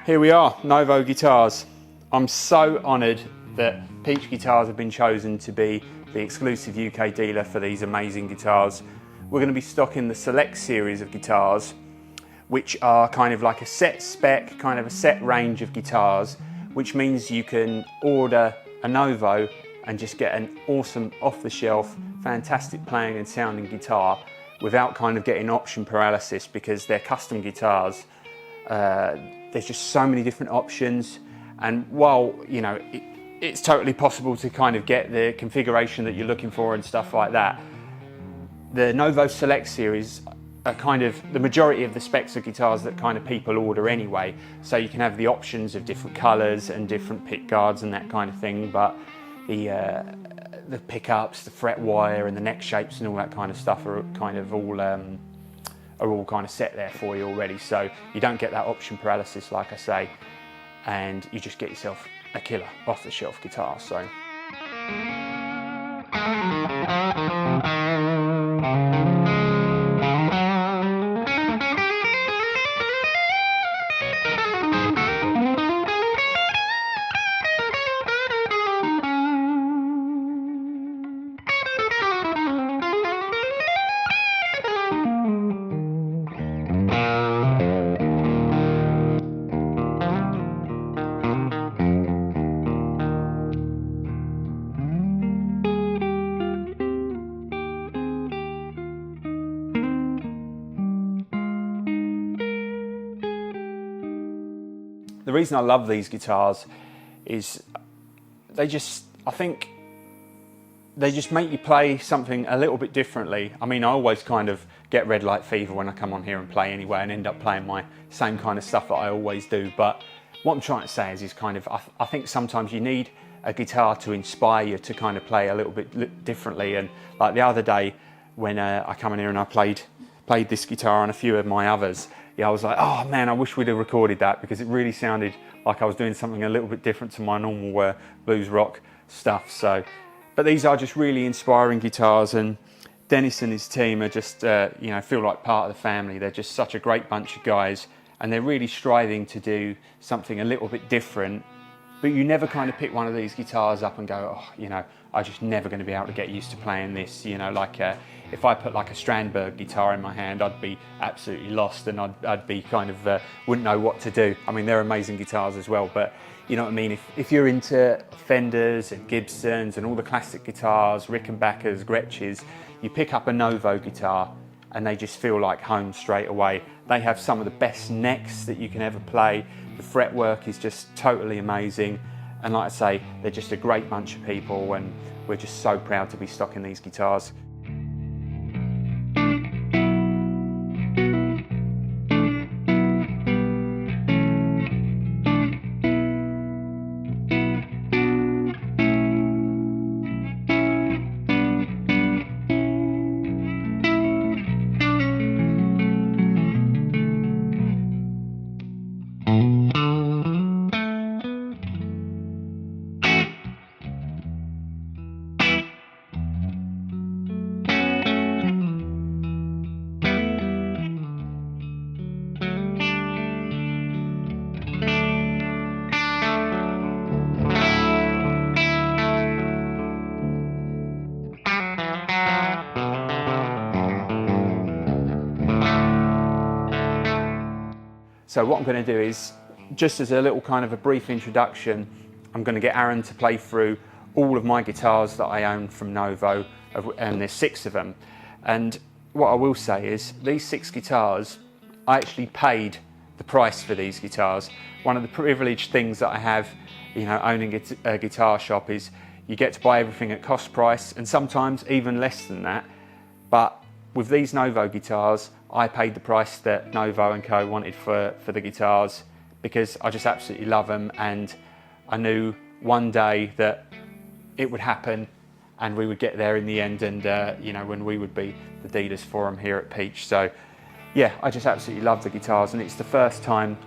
Here we are, Novo Guitars. I'm so honoured that Peach Guitars have been chosen to be the exclusive UK dealer for these amazing guitars. We're going to be stocking the Select series of guitars, which are kind of like a set spec, kind of a set range of guitars, which means you can order a Novo and just get an awesome off-the-shelf, fantastic playing and sounding guitar without kind of getting option paralysis, because they're custom guitars. There's just so many different options, and while you know it's totally possible to kind of get the configuration that you're looking for and stuff like that, the Novo Select series are kind of the majority of the specs of guitars that kind of people order anyway, so you can have the options of different colours and different pick guards and that kind of thing, but the pickups, the fret wire and the neck shapes and all that kind of stuff are kind of all kind of set there for you already, so you don't get that option paralysis, like I say, and you just get yourself a killer off-the-shelf guitar. So the reason I love these guitars is I think they just make you play something a little bit differently. I mean, I always kind of get red light fever when I come on here and play anyway, and end up playing my same kind of stuff that I always do. But what I'm trying to say is kind of, I think sometimes you need a guitar to inspire you to kind of play a little bit differently. And like the other day when I come in here and I played this guitar on a few of my others, yeah, I was like, oh man, I wish we'd have recorded that, because it really sounded like I was doing something a little bit different to my normal blues rock stuff. So, but these are just really inspiring guitars, and Dennis and his team are just, you know, feel like part of the family. They're just such a great bunch of guys, and they're really striving to do something a little bit different. But you never kind of pick one of these guitars up and go, oh, you know, I'm just never going to be able to get used to playing this. You know, like if I put like a Strandberg guitar in my hand, I'd be absolutely lost, and I'd be kind of, wouldn't know what to do. I mean, they're amazing guitars as well, but you know what I mean? If you're into Fenders and Gibsons and all the classic guitars, Rickenbackers, Gretsches, you pick up a Novo guitar and they just feel like home straight away. They have some of the best necks that you can ever play. The fretwork is just totally amazing. And like I say, they're just a great bunch of people, and we're just so proud to be stocking these guitars. So what I'm going to do is, just as a little kind of a brief introduction, I'm going to get Aaron to play through all of my guitars that I own from Novo, and there's 6 of them. And what I will say is, these 6 guitars I actually paid the price for these guitars. One of the privileged things that I have, you know, owning a guitar shop is you get to buy everything at cost price, and sometimes even less than that. But with these Novo guitars, I paid the price that Novo & Co wanted for the guitars, because I just absolutely love them, and I knew one day that it would happen and we would get there in the end, and you know, when we would be the dealers for them here at Peach. So yeah, I just absolutely love the guitars, and it's the first time,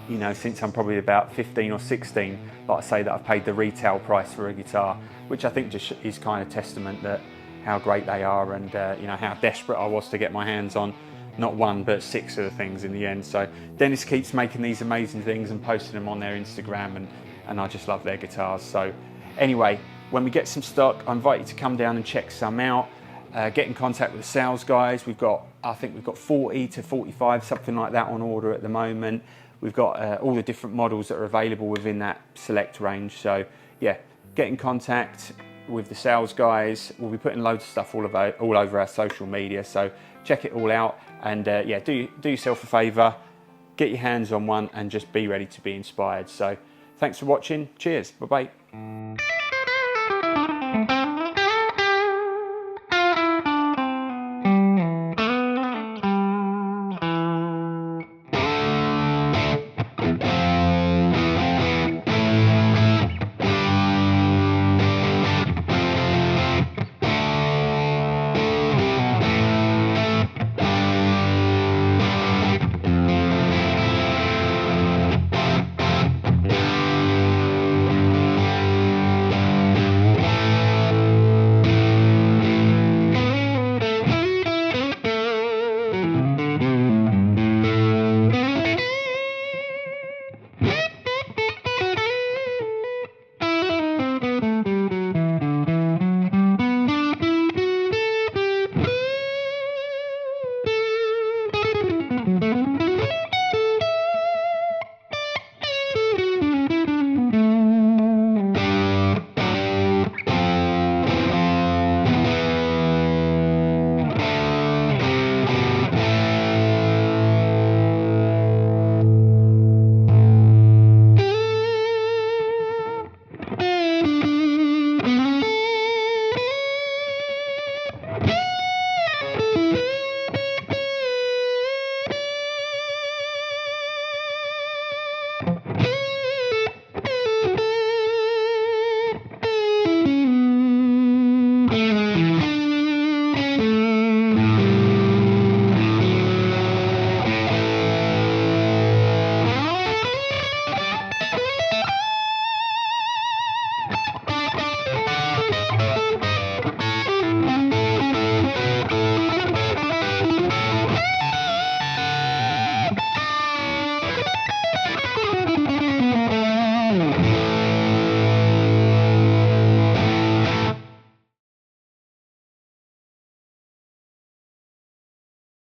you know, since I'm probably about 15 or 16, like I say, that I've paid the retail price for a guitar, which I think just is kind of testament that how great they are, and you know, how desperate I was to get my hands on not one but 6 of the things in the end. So Dennis keeps making these amazing things and posting them on their Instagram, and I just love their guitars. So anyway, when we get some stock, I invite you to come down and check some out. Get in contact with the sales guys. I think we've got 40 to 45, something like that, on order at the moment. We've got all the different models that are available within that select range. So yeah, get in contact with the sales guys. We'll be putting loads of stuff all over our social media, so check it all out. And yeah, do yourself a favour, get your hands on one and just be ready to be inspired. So thanks for watching. Cheers. Bye bye.